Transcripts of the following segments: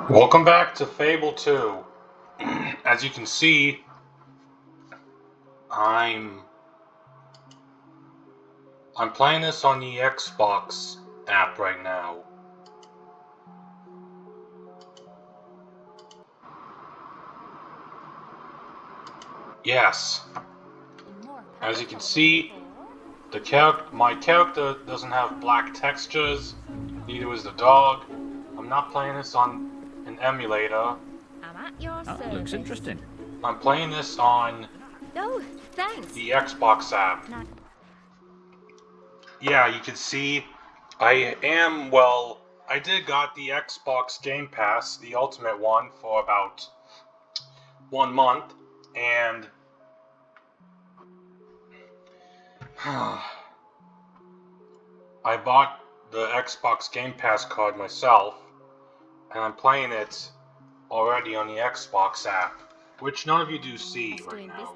Welcome back to Fable 2. As you can see, I'm playing this on the Xbox app right now. Yes. As you can see, my character doesn't have black textures, neither is the dog. I'm not playing this on an emulator. Looks interesting. I'm playing this on the Xbox app. Yeah, you can see I did got the Xbox Game Pass, the Ultimate one, for about 1 month, and I bought the Xbox Game Pass card myself, and I'm playing it already on the Xbox app, which none of you do see right now.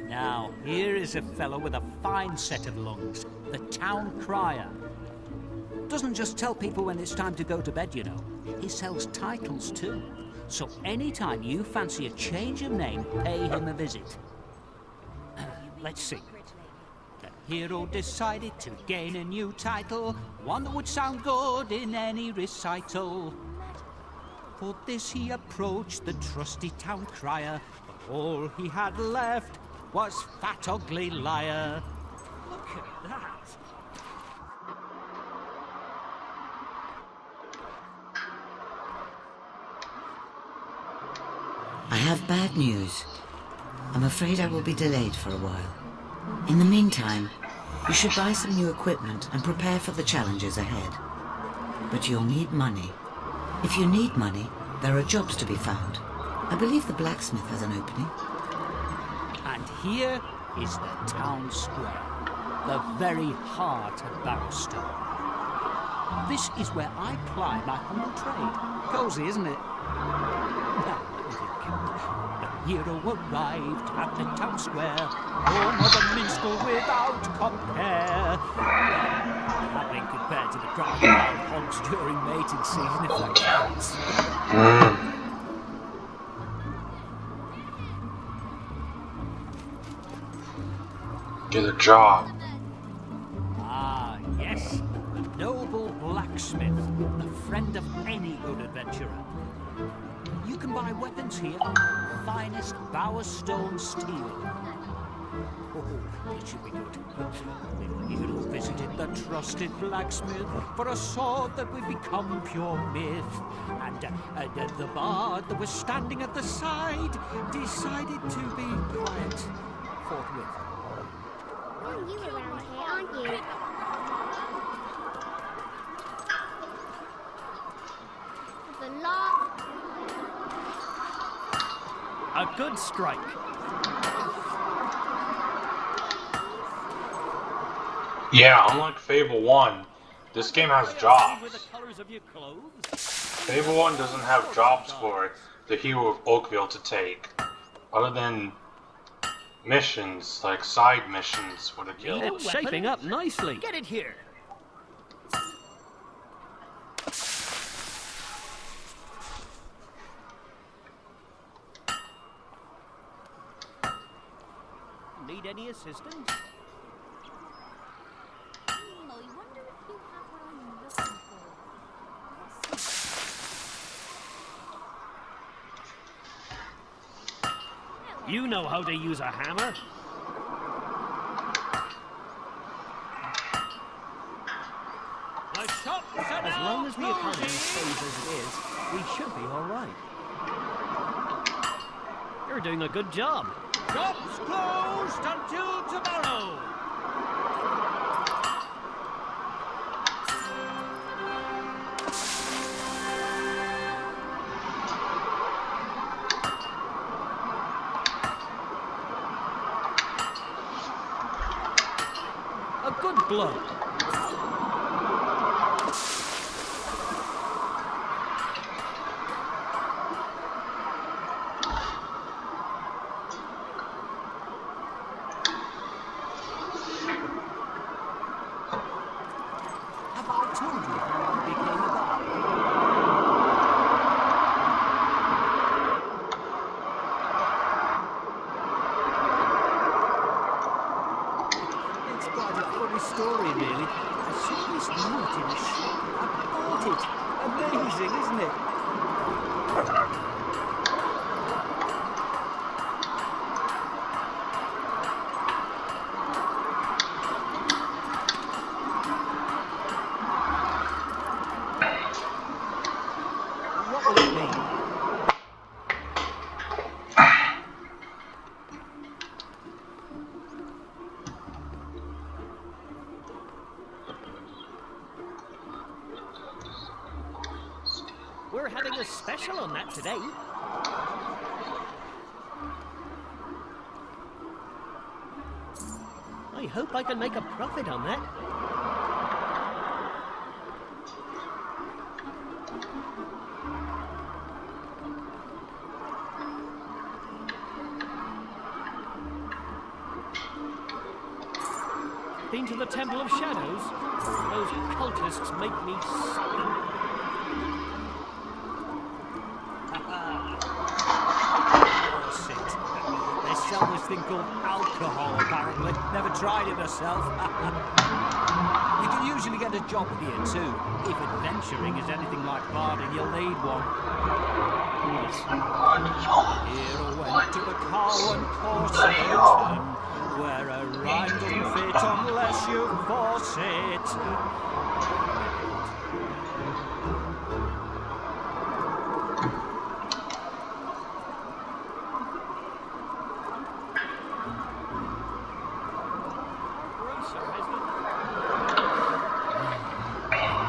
Now, here is a fellow with a fine set of lungs, the town crier. Doesn't just tell people when it's time to go to bed, you know. He sells titles too. So anytime you fancy a change of name, pay him a visit. Let's see. The hero decided to gain a new title, one that would sound good in any recital. For this he approached the trusty town crier, but all he had left was fat ugly liar. Look at that. I have bad news. I'm afraid I will be delayed for a while. In the meantime, you should buy some new equipment and prepare for the challenges ahead. But you'll need money. If you need money, there are jobs to be found. I believe the blacksmith has an opening. And here is the town square, the very heart of Barrowstone. This is where I ply my humble trade. Cozy, isn't it? Now, the hero arrived at the town square, home of a minstrel without compare. Nothing compared to the crowd of wild hogs during mating season, if that counts. Get a job. Ah, yes, the noble blacksmith, the friend of any good adventurer. You can buy weapons here, finest Bowerstone steel. Oh, it should be good. The hero visited the trusted blacksmith for a sword that would become pure myth. And the bard that was standing at the side decided to be quiet forthwith. You around here, aren't you? The lot. A good strike. Yeah, unlike Fable 1, this game has jobs. With the colors of your clothes. Fable 1 doesn't have jobs for the hero of Oakville to take, other than missions, like side missions for the guild. It's shaping up nicely. Get it here. Need any assistance? I wonder if you have what I'm looking for. You know how to use a hammer. As long as the economy stays as it is, we should be all right. You're doing a good job. Shops closed until tomorrow. A good blow. this story, really. I saw this note in a shop. I bought it. Amazing, isn't it? What will it be? We're having a special on that today. I hope I can make a profit on that. Been to the Temple of Shadows? Those cultists make me sick. They sell this thing called alcohol, apparently. Never tried it myself. You can usually get a job here, too. If adventuring is anything like barding, you'll need one. Here I went to the cow and corset, where a rhyme doesn't fit unless you force it.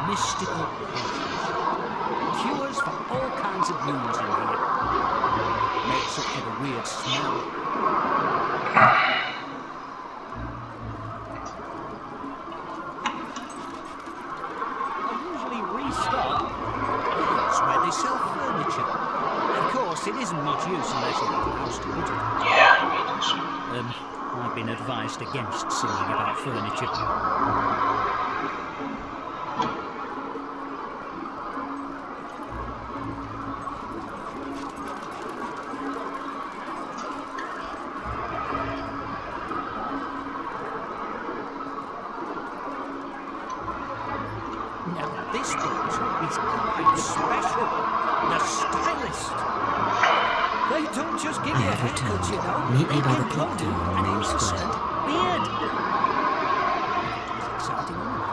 Mystical potions. Cures for all kinds of wounds in here. Makes up for the weird smell. I usually restock. That's where they sell furniture. Of course, it isn't much use unless you have a house to put it. I've been advised against singing about furniture. Now, this picture is quite special. The stylist. They don't just give I you have haircuts, you know. Meet me They by the give clock you tower on an Main innocent Square. beard. It's exciting, isn't it?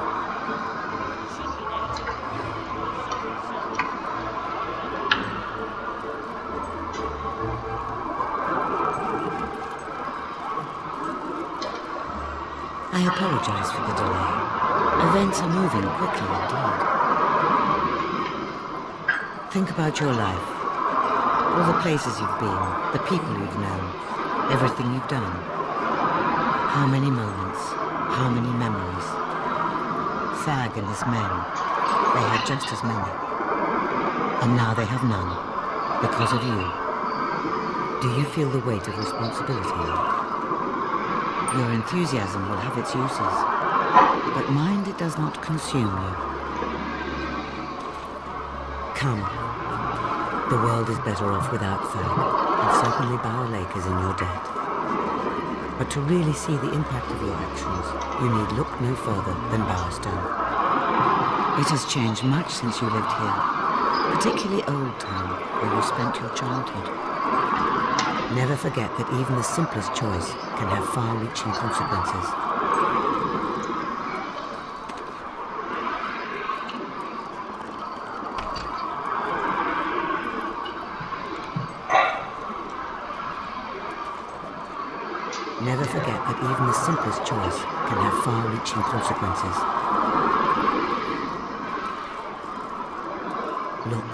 I apologize for the delay. Events are moving quickly indeed. Think about your life. All the places you've been, the people you've known, everything you've done. How many moments, how many memories. Fag and his men, they had just as many. And now they have none, because of you. Do you feel the weight of responsibility? Your enthusiasm will have its uses, but mind it does not consume you. Come. The world is better off without Fag, and certainly Bower Lake is in your debt. But to really see the impact of your actions, you need look no further than Bowerstone. It has changed much since you lived here, particularly Old Town, where you spent your childhood. Never forget that even the simplest choice can have far-reaching consequences. Never forget that even the simplest choice can have far-reaching consequences. Look,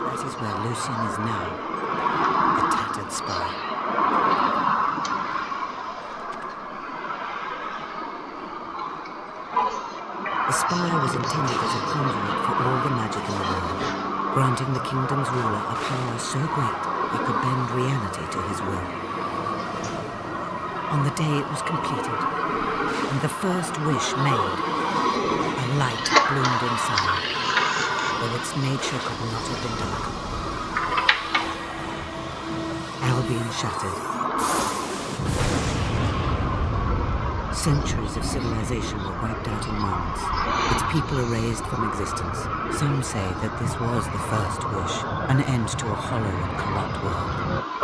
that is where Lucian is now, a tattered spy. The spire was intended as a conduit for all the magic in the world, granting the kingdom's ruler a power so great he could bend reality to his will. On the day it was completed, and the first wish made, a light bloomed inside, though its nature could not have been darkened. Albion shattered. Centuries of civilization were wiped out in moments. Its people erased from existence. Some say that this was the first wish, an end to a hollow and corrupt world,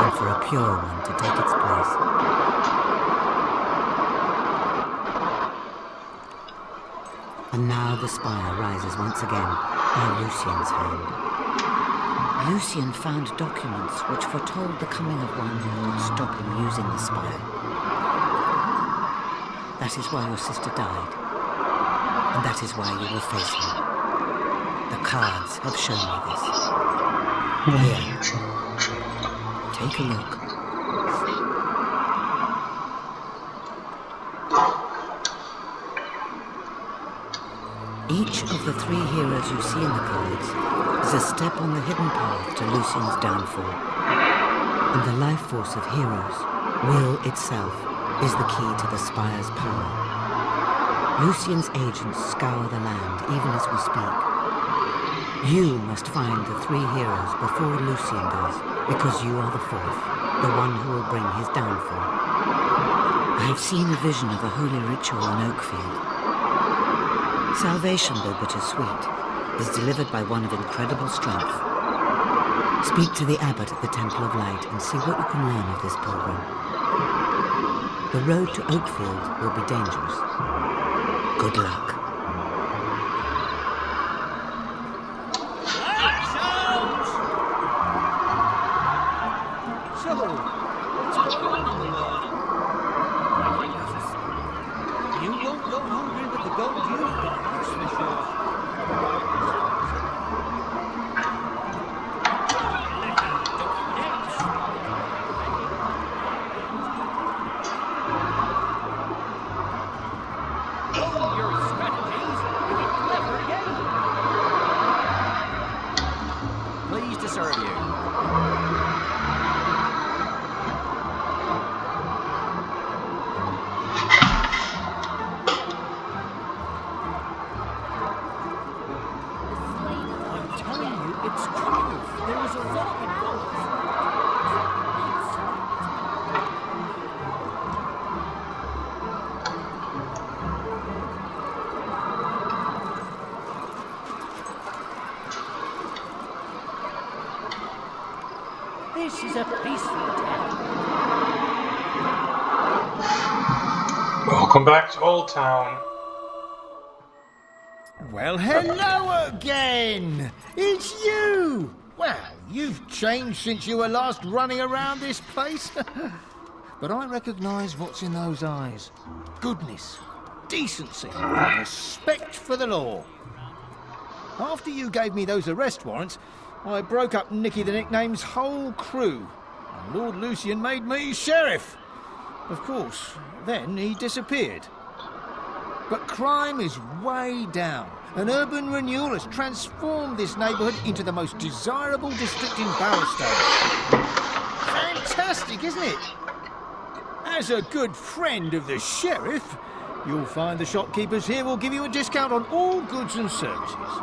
and for a pure one to take its place. And now the spire rises once again by Lucien's hand. Lucien found documents which foretold the coming of one who would stop him using the spire. That is why your sister died. And that is why you will face me. The cards have shown me this. Here. Take a look. Each of the 3 heroes you see in the cards is a step on the hidden path to Lucien's downfall. And the life force of heroes, will itself, is the key to the spire's power. Lucien's agents scour the land even as we speak. You must find the 3 heroes before Lucien does, because you are the 4th, the one who will bring his downfall. I have seen a vision of a holy ritual in Oakfield. Salvation, though bittersweet, is delivered by one of incredible strength. Speak to the abbot at the Temple of Light and see what you can learn of this pilgrim. The road to Oakfield will be dangerous. Good luck. So, what's going on in the world? You won't go hungry with the gold you've got, that's for sure. Your strategies are a clever game. Pleased to serve you. I'm telling you, it's true. There is a rock involved. This is a peaceful town. Welcome back to Old Town. Well, hello again! It's you! Well, you've changed since you were last running around this place. But I recognise what's in those eyes. Goodness, decency, and respect for the law. After you gave me those arrest warrants, I broke up Nicky the Nickname's whole crew, and Lord Lucien made me sheriff. Of course, then he disappeared. But crime is way down, and urban renewal has transformed this neighbourhood into the most desirable district in Barrowstone. Fantastic, isn't it? As a good friend of the sheriff, you'll find the shopkeepers here will give you a discount on all goods and services.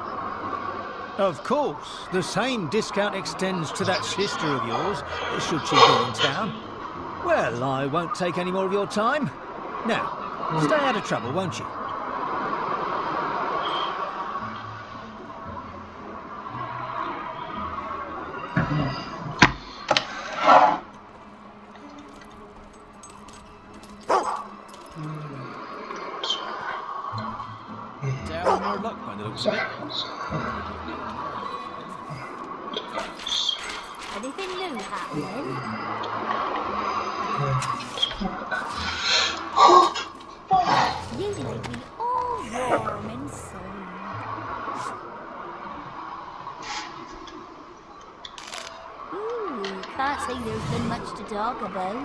Of course, the same discount extends to that sister of yours, should she be in town. Well, I won't take any more of your time. Now, stay out of trouble, won't you? Down more luck by the looks of it. Anything new happening? You make me all warm inside. Ooh, can't say there's been much to talk about.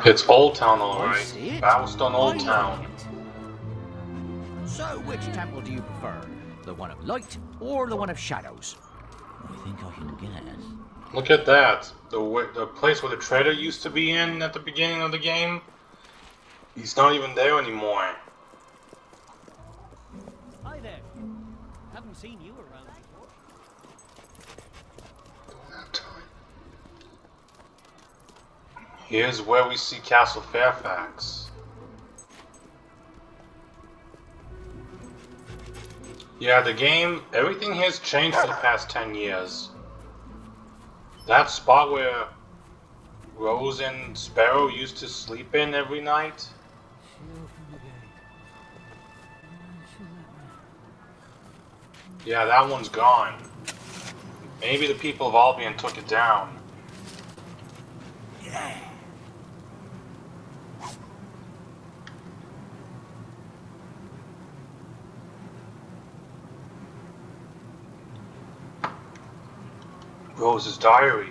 It's Old Town, I alright. see it. Bowstone Old I Town. like it. So, which temple do you prefer? The one of light or the one of shadows? I think I can guess. Look at that. The place where the trader used to be in at the beginning of the game. He's not even there anymore. Hi there. Haven't seen you around before. Here's where we see Castle Fairfax. Yeah, the game, everything has changed for the past 10 years. That spot where Rose and Sparrow used to sleep in every night. Yeah, that one's gone. Maybe the people of Albion took it down. Rose's diary.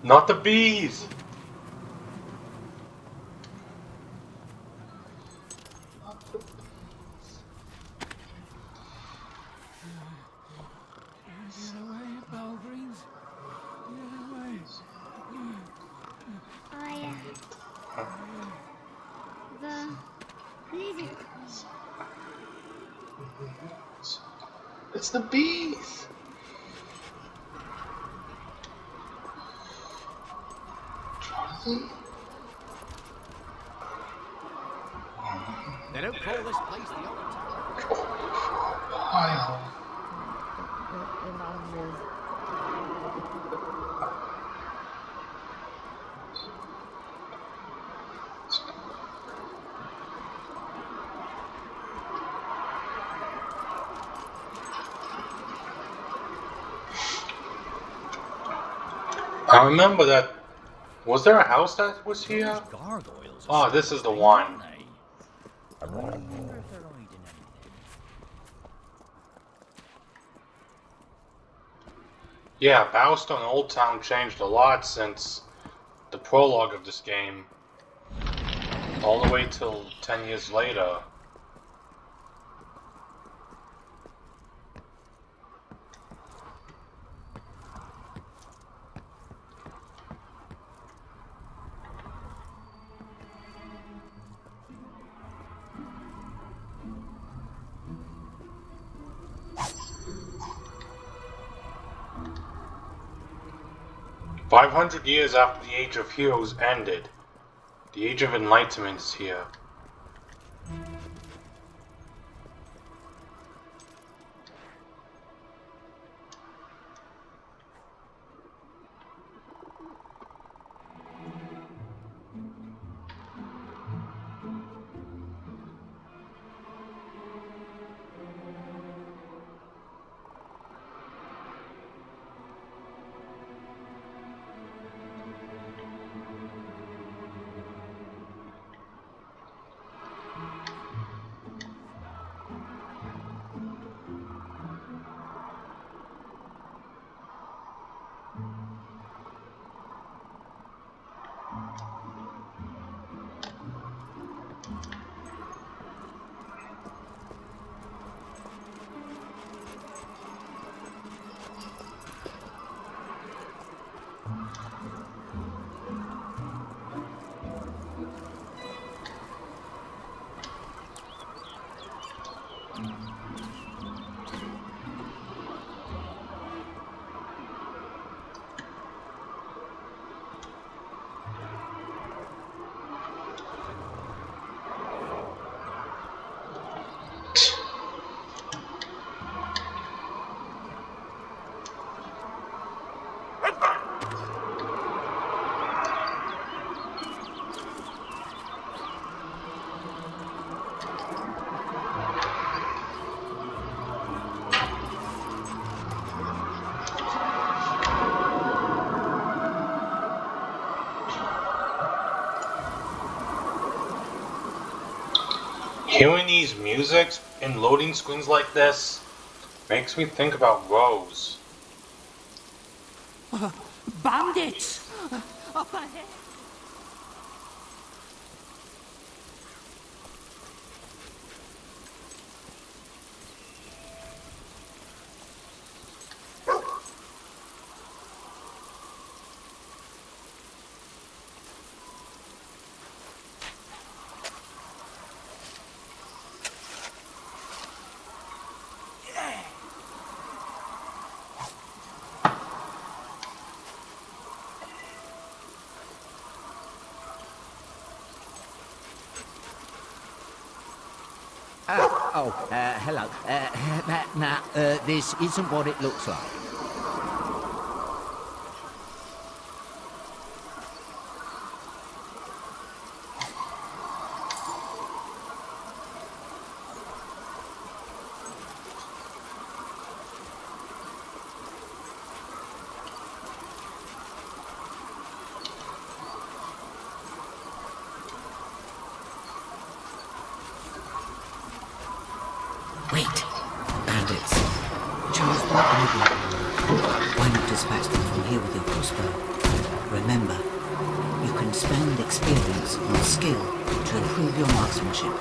Not the bees! It's the bees! Jonathan? They don't call this place the old town. Wow. I remember that. Was there a house that was here? Gargoyles. Oh, this is the one. I wonder if they're hiding anything. Yeah, Bowstone Old Town changed a lot since the prologue of this game. All the way till 10 years later. "500 years after the Age of Heroes ended, the Age of Enlightenment is here. Hearing these musics in loading screens like this makes me think about Rose. Bandits! Up ahead! Hello. This isn't what it looks like. Wait. Bandits. Charles brought the midnight hour. Why not dispatch them from here with your crossbow? Remember, you can spend experience on skill to improve your marksmanship.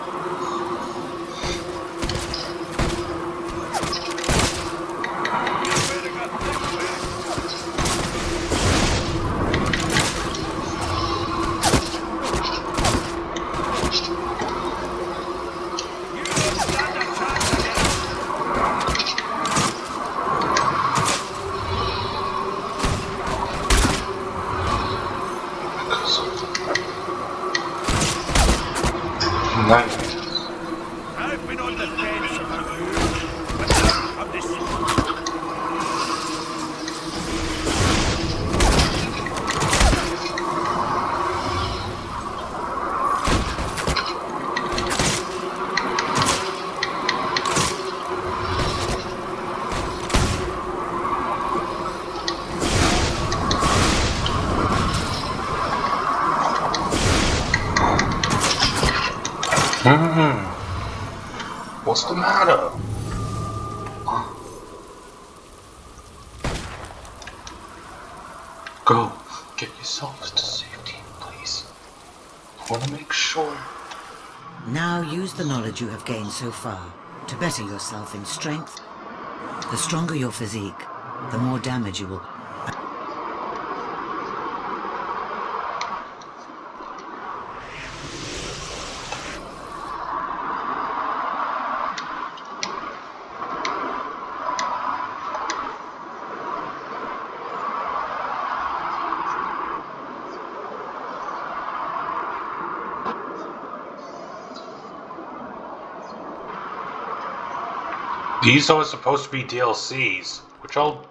Nice. I've been on the fence about you, but now I've decided. What's the matter? Go. Get yourselves to safety, please. I want to make sure. Now use the knowledge you have gained so far to better yourself in strength. The stronger your physique, the more damage you will. These are supposed to be DLCs, which I'll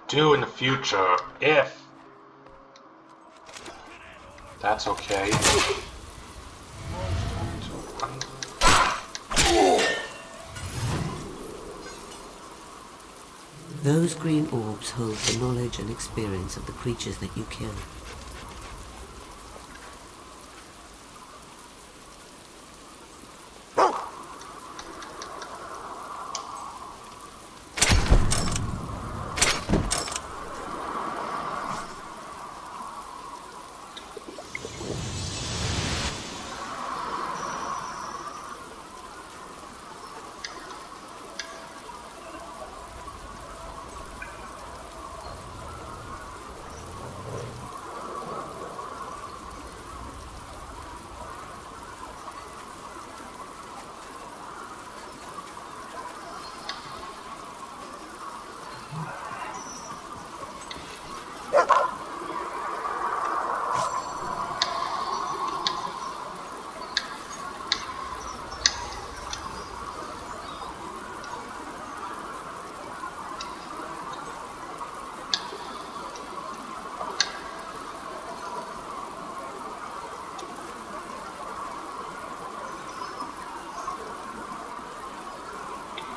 do in the future, if that's okay. Those green orbs hold the knowledge and experience of the creatures that you kill.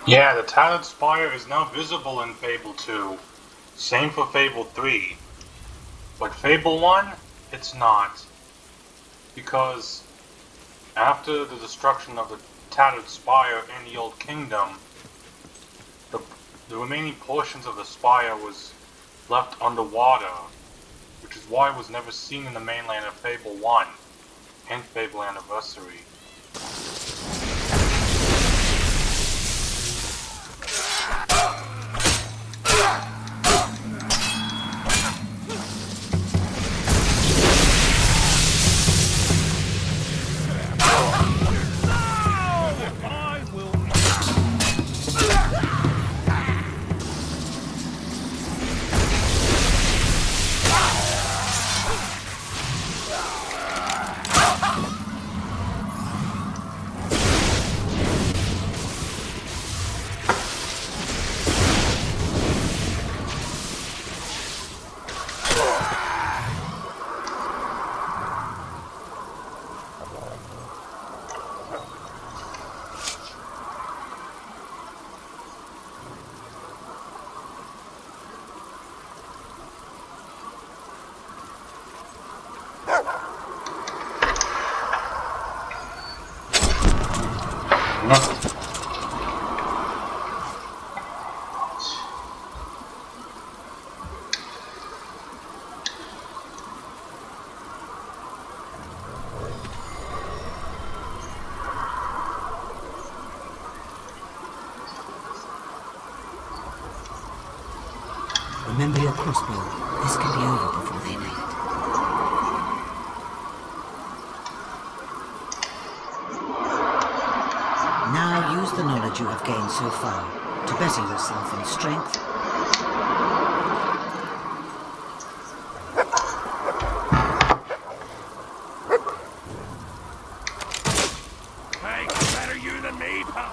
Yeah, the Tattered Spire is now visible in Fable 2. Same for Fable 3. But Fable 1, it's not. Because after the destruction of the Tattered Spire in the Old Kingdom, the remaining portions of the spire was left underwater, which is why it was never seen in the mainland of Fable 1 and Fable Anniversary. Remember your crossbow. This can be over before they make it. Now use the knowledge you have gained so far to better yourself in strength. Hey, better you than me, pal.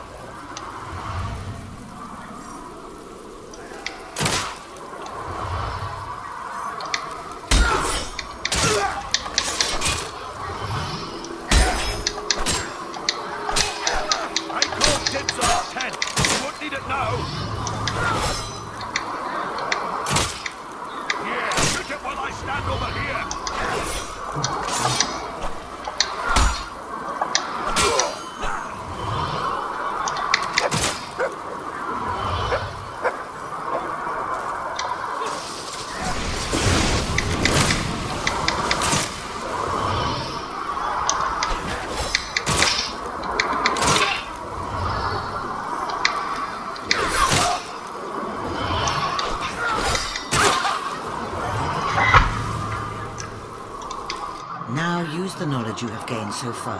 Now use the knowledge you have gained so far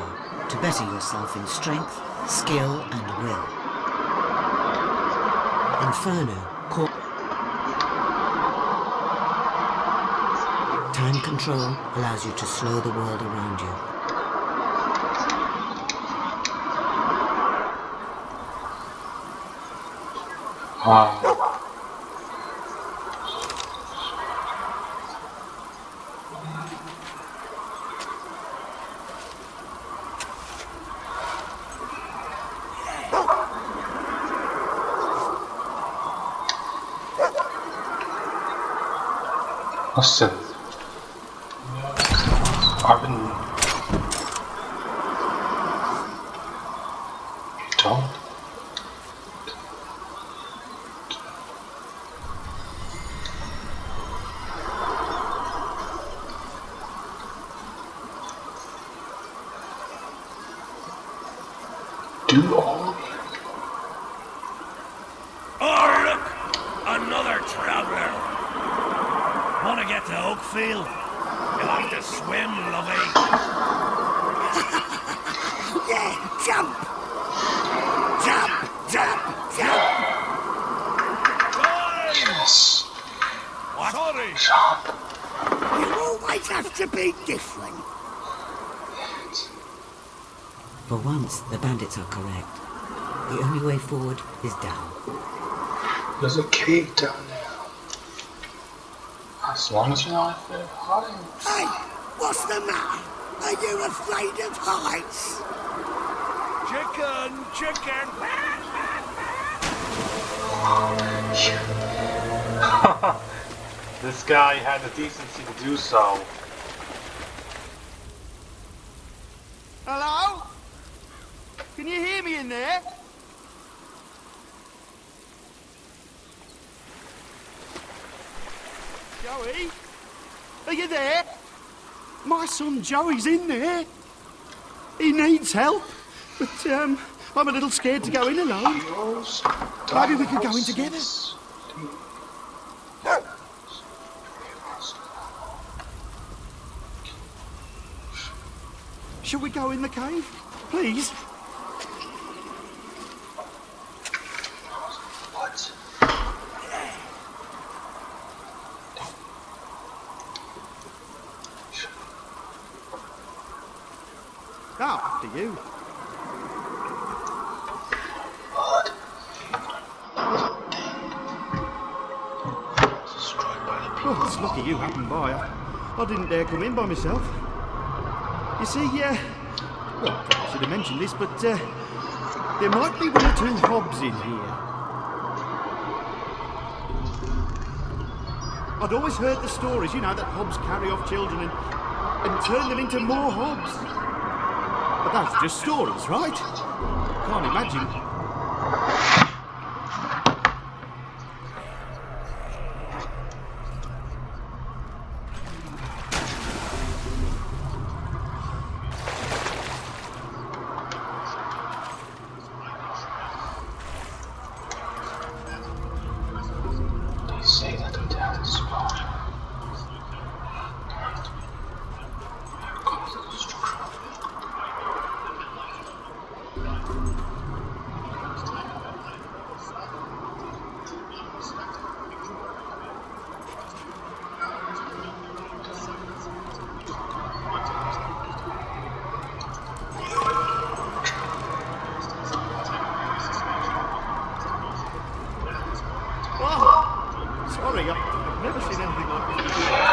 to better yourself in strength, skill, and will. Inferno. Time control allows you to slow the world around you. Listen, I've been... You don't? Do all? Oh, look! Another traveller! Want to get to Oakfield? You'll have to swim, lovey. Yeah, jump! Jump! Jump! Jump! Yes. What? Sorry. Jump. You always have to be different. For once, the bandits are correct. The only way forward is down. There's a cave down there. As long as you're not afraid of heights. Hey, what's the matter? Are you afraid of heights? Chicken, chicken. This guy had the decency to do so. Hello? Can you hear me in there? Joey? Are you there? My son Joey's in there. He needs help, but I'm a little scared to go in alone. Maybe we could go in together. Shall we go in the cave, please? What? Oh, after you. What? Destroyed by the people. Well, it's lucky you happened by. I didn't dare come in by myself. You see, well, I should have mentioned this, but there might be one or two hobs in here. I'd always heard the stories, you know, that hobs carry off children and turn them into more hobs. But that's just stories, right? Can't imagine. They say that the dad is small. Sorry, I've never seen anything like this before.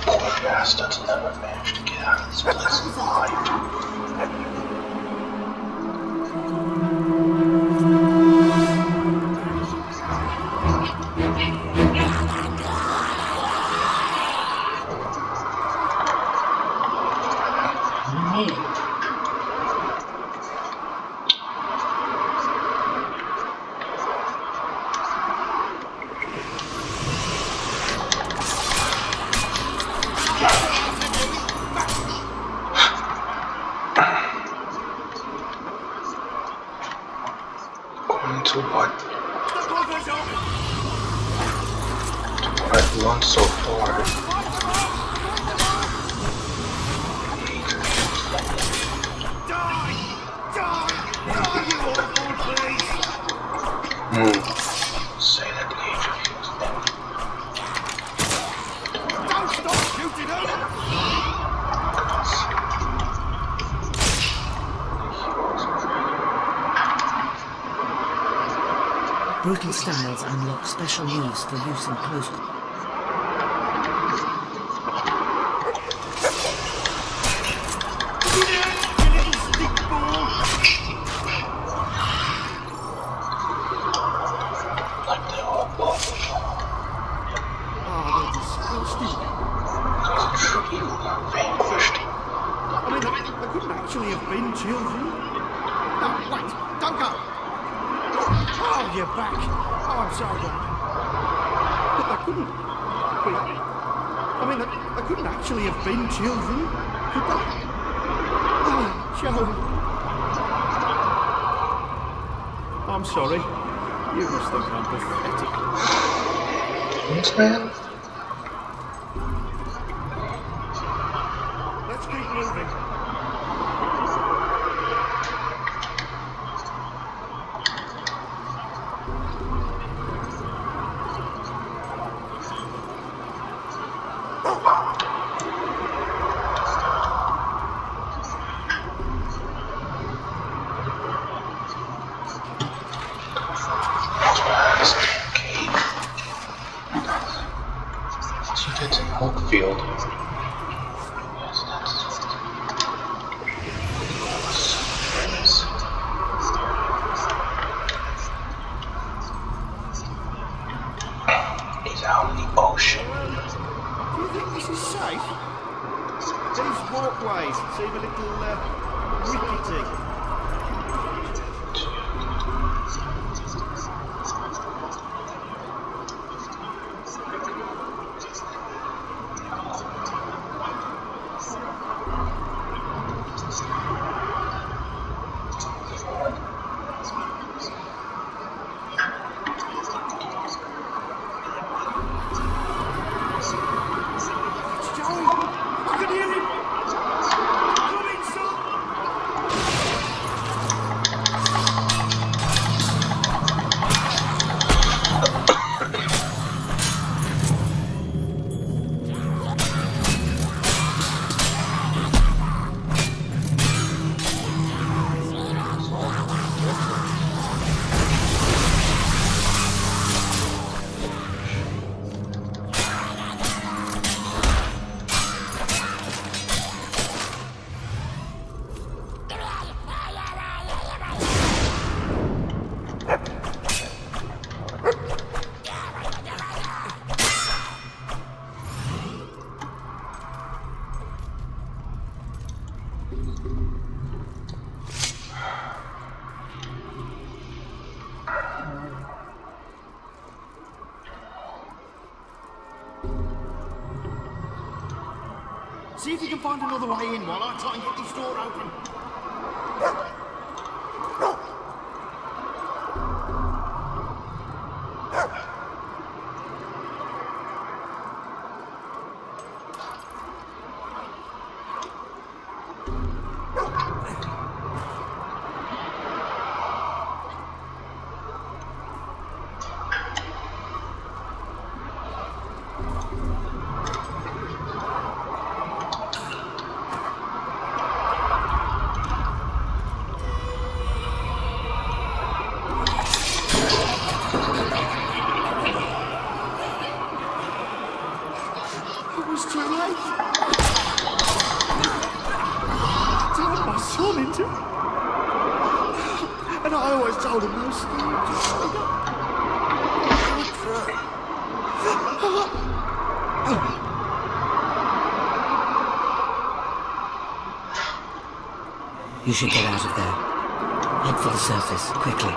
Poor bastards never managed to get out of this place alive. According to what I've learned so far, say that the age of youth Don't stop shooting her! Brutal styles unlock special moves for use in close. like they were above the law. Oh, they're disgusting. You are vanquished. I mean, they couldn't actually have been children. No, wait, don't go. Oh, you're back. Oh, I'm sorry. But they couldn't be. I mean, they couldn't actually have been children, could they? Oh, Joe. I'm sorry. You must think I'm pathetic. Thanks, man. Let's keep moving. So it's in Oakfield. Yes, that's he's out in the ocean. Do you think this is safe? These walkways seem a little rickety. See if you can find another way in while I try and get this door open. It was too late. I turned my son into... And I always told him no You should get out of there. Head for the surface, quickly.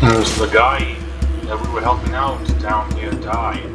There's the guy that we were helping out down here died.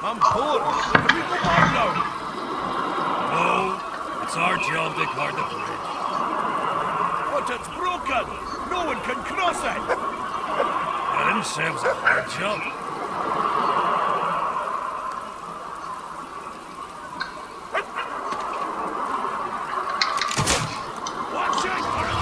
I'm poor. Can we go back now? No, it's our job to guard the bridge. but it's broken. No one can cross it. Well, themselves a hard job. Watch out for it!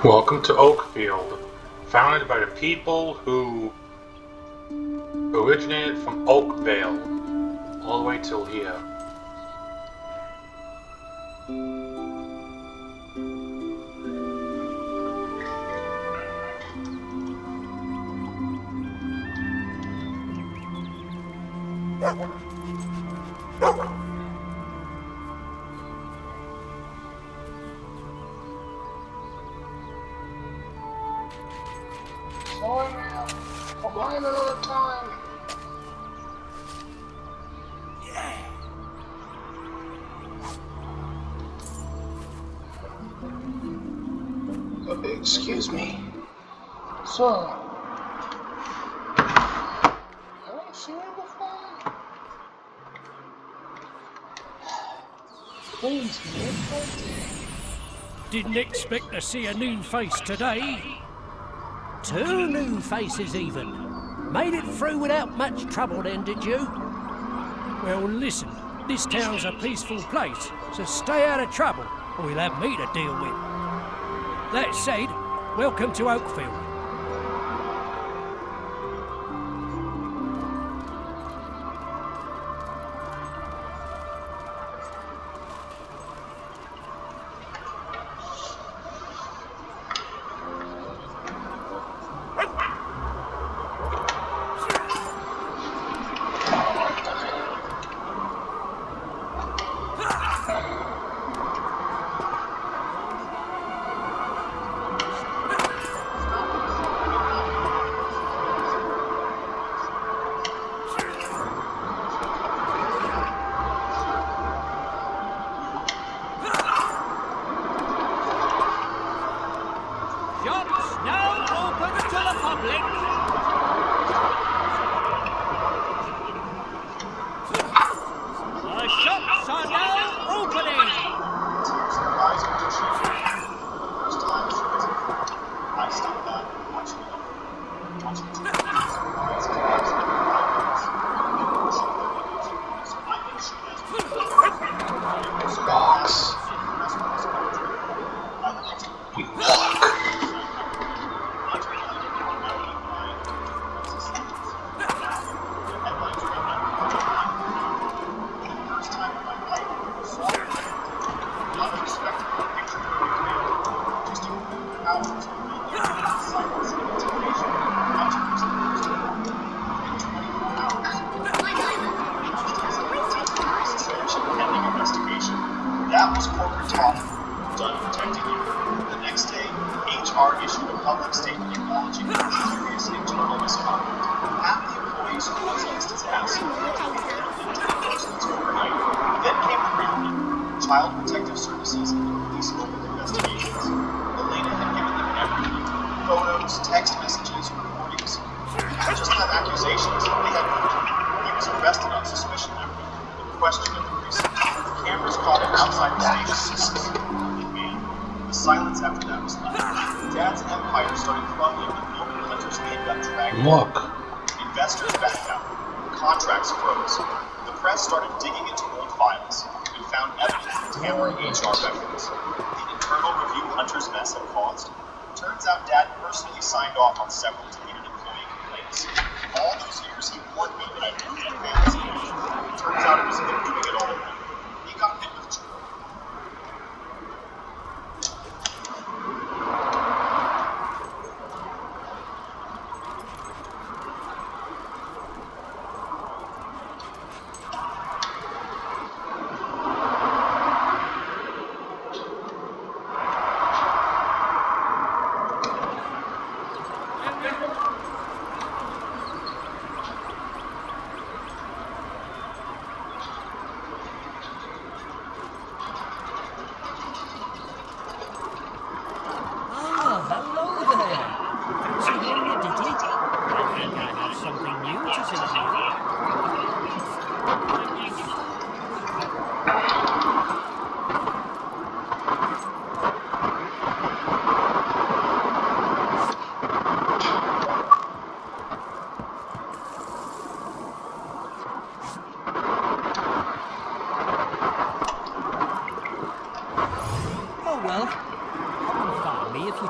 Welcome to Oakfield, founded by the people who originated from Oakvale, all the way till here. Sorry, man. I'll buy him another time. Excuse me. Sir. Have I seen you before? Please, man. Didn't expect to see a new face today. 2 new faces even. Made it through without much trouble then, did you? Well, listen, this town's a peaceful place, so stay out of trouble, or we'll have me to deal with. That said, welcome to Oakfield. Child Protective Services and the police opened investigations. Elena had given them everything. Photos, text messages, recordings. They didn't just have accusations, they had proof. He was arrested on suspicion after and questioned at the precinct. Cameras caught him outside the station. The silence after that was loud. Dad's empire started crumbling the moment Hunter's name got dragged. Look. Investors backed out. Contracts froze. The press started digging into old files and found evidence of tampering HR records. The internal review Hunter's mess had caused. Turns out Dad personally signed off on several deleted employee complaints. All those years he warned me that I'd ruin a family's image. Turns out it was him doing it all. He got hit with joy.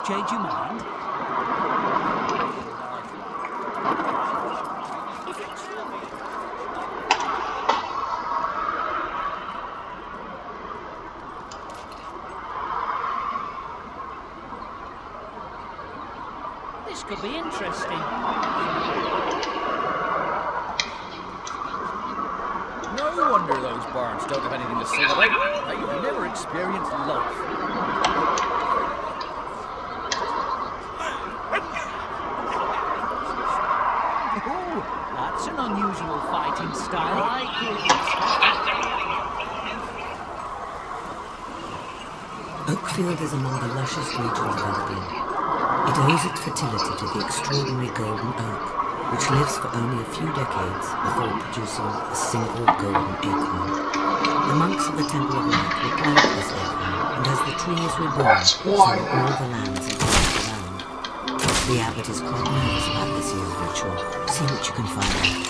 Change your mind? This could be interesting. No wonder those barns don't have anything to say about. You've never experienced life. That's an unusual fighting style. Oakfield is among the lushest regions of Albion. It owes its fertility to the extraordinary golden oak, which lives for only a few decades before producing a single golden acorn. The monks of the Temple of Light will plant this acorn, and as the tree is reborn, so are all the lands and places around. The abbot is quite nervous about this year's ritual. See what you can find out.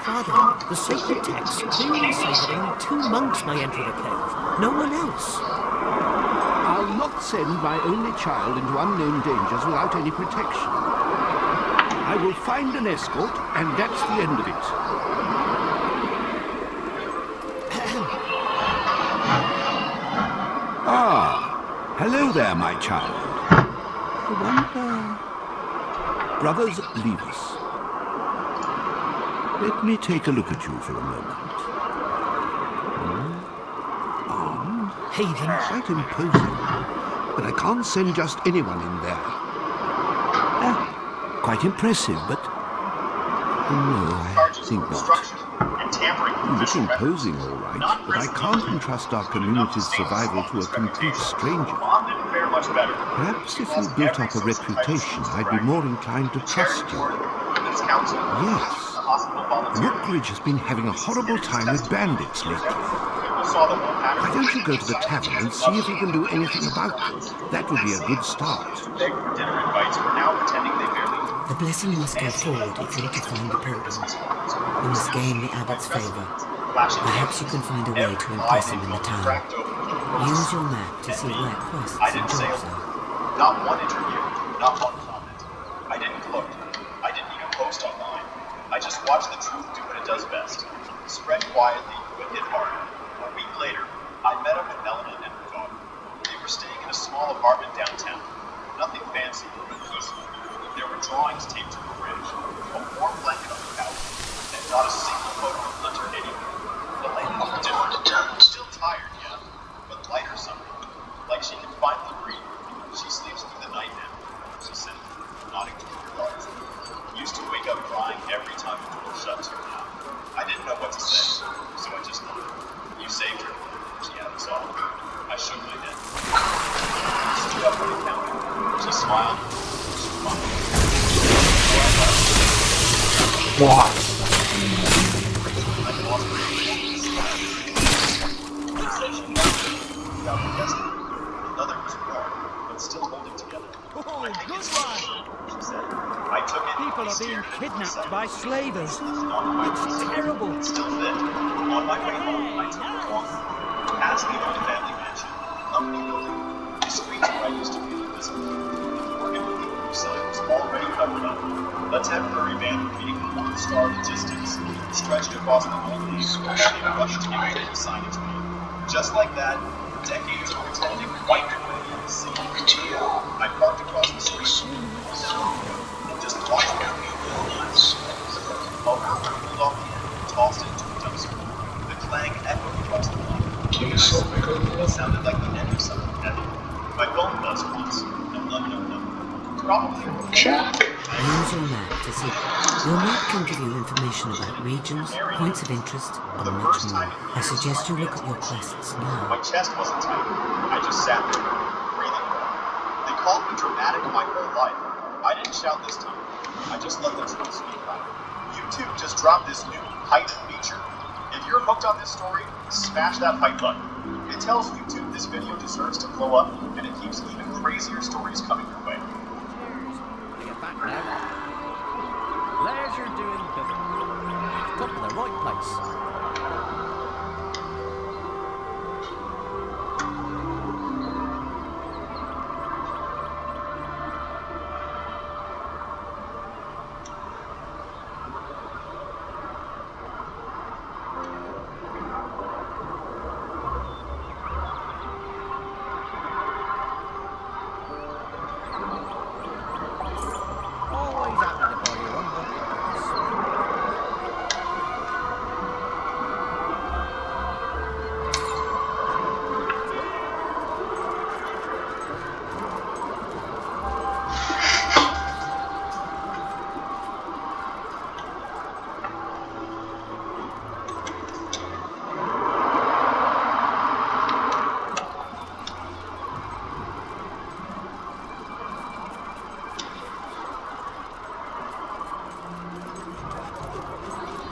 Father, the sacred texts clearly say that only 2 monks may enter the cave. No one else. I'll not send my only child into unknown dangers without any protection. I will find an escort, and that's the end of it. Hello there, my child. Brothers, leave us. Let me take a look at you for a moment. Armed, Heathen. quite imposing, but I can't send just anyone in there. Quite impressive, but no, I think not. You look imposing, all right, but I can't entrust our community's survival to a complete stranger. Perhaps if you built up a reputation, I'd be more inclined to trust you. Yes. Brookridge has been having a horrible time with bandits lately. Why don't you go to the tavern and see if you can do anything about them? That would be a good start. Dinner invites were now pretending they barely The blessing must go forward if you're to find the pilgrim. You must gain the abbot's favor. Perhaps you can find a way to impress him in the town. Use your map to see where quests and jobs are. Not one interview, not one comment. I didn't gloat. I didn't even post online. I just watched the truth do what it does best. Spread quietly, but hit hard. A week later, I met up with Elena and her daughter. They were staying in a small apartment downtown. Nothing fancy, but peaceful. There were drawings taped to the fridge, a warm blanket on the couch, and not a single photo of Hunter anywhere. Elena looked different. Still tired, yeah, but light or something. Like she can finally breathe. She sleeps through the night now, she said, nodding to her daughter's room. Used to wake up crying every time the door shut turned out. I didn't know what to say, so I just nodded. You saved her, she added softly. I shook my head. She stood up from the counter. She smiled. She smiled. What? I lost her. She said she loved me without the destiny. Another was born, but still holding together. I think it's true, she said. I took it. People are being kidnapped by slavers. It's terrible. It's still fit. On my way home, I took a walk past the old family mansion, company building, the streets where I used to feel invisible. The organ with the roof sign was already covered up. A temporary banner reading one star in the distance stretched across the whole place while they rushed to get ready to sign its name. Just like that, decades of pretending wiped away in the sea. I parked across the street and just watched the lines. A rope pulled off the end and tossed it into a dumpster. The clang echoed across the line. It sounded like the end of something heavy. My phone buzzed once, and no. Probably Use your map to see. Your map can give you information about regions, points of interest, and much more. I suggest you look at your quests my now. chest wasn't tight. I just sat there, breathing hard. They called me dramatic my whole life. I didn't shout this time. I just let the truth speak louder. YouTube just dropped this new hype feature. If you're hooked on this story, smash that hype button. It tells YouTube this video deserves to blow up, and it keeps even crazier stories coming your way. Get back now. Leisure doing good. Come to the right place. Always happy to buy your own weapons.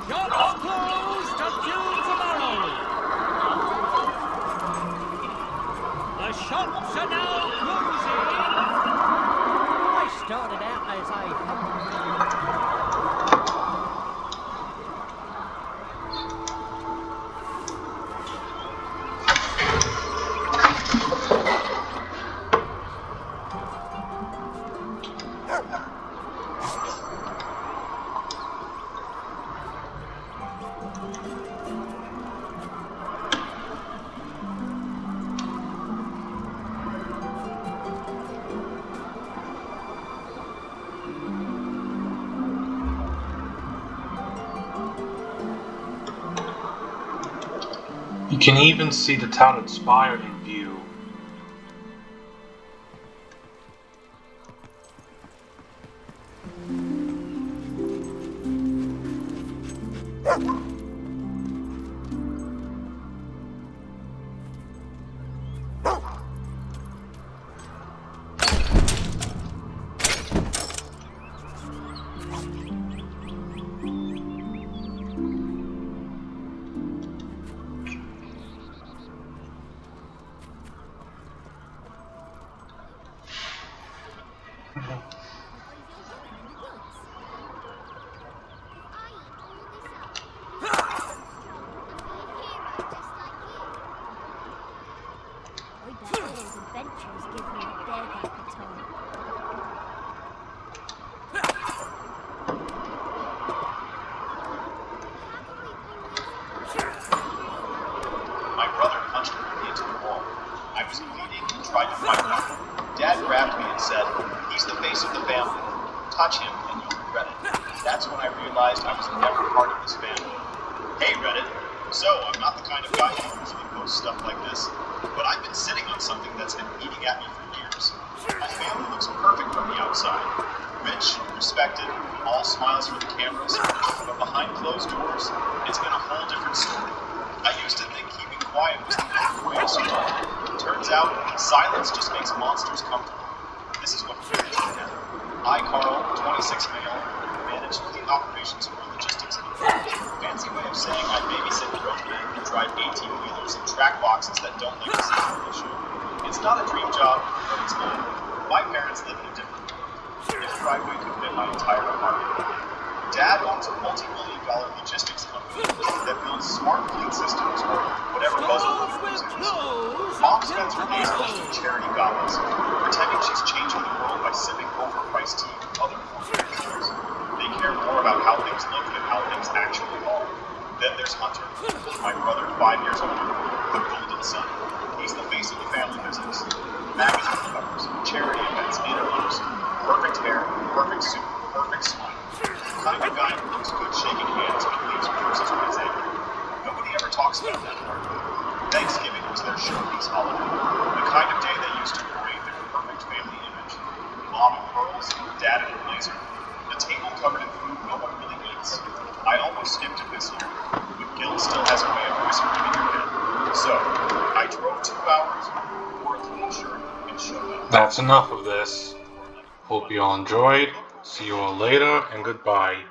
Shops closed until tomorrow. The shops are now closing. I started out as You can even see the touted spire in view. face of the family. Touch him and you'll regret it. That's when I realized I was never part of this family. Hey Reddit, so I'm not the kind of guy who usually posts stuff like this, but I've been sitting on something that's been eating at me for years. My family looks perfect from the outside. Rich, respected, all smiles for the cameras, but behind closed doors, it's been a whole different story. I used to think keeping quiet was the only way to survive. Turns out, silence just makes monsters comfortable. This is what I, Carl, 26 male, manage fleet operations for a logistics company. Fancy way of saying I babysit grown men who drive 18-wheelers and track boxes that don't like the same issue. It's not a dream job, but it's mine. My parents live in a different world. If driveway could fit my entire apartment. Dad owns a multi-million-dollar logistics company that builds smart fleet systems or whatever buzzword he uses. Mom spends her days hosting charity galas, pretending she's changing the world by sipping overpriced tea with other corporations. They care more about how things look than how things actually are. Then there's Hunter, my brother 5 years older, the golden son. He's the face of the family business. Magazine covers, charity events, interviews. Perfect hair, perfect suit, perfect smile. The kind of guy who looks good shaking hands but leaves bruises when he's angry. Nobody ever talks about that part. Thanksgiving was their showpiece holiday. The kind of day they used to parade their perfect family image. Mom in pearls, dad in a blazer. The table covered in food no one really eats. I almost skipped it this year, but Gil still has a way of whispering in your head. So, I drove 2 hours, wore a clean shirt, and showed up. That's enough of this. Hope you all enjoyed. See you all later, and goodbye.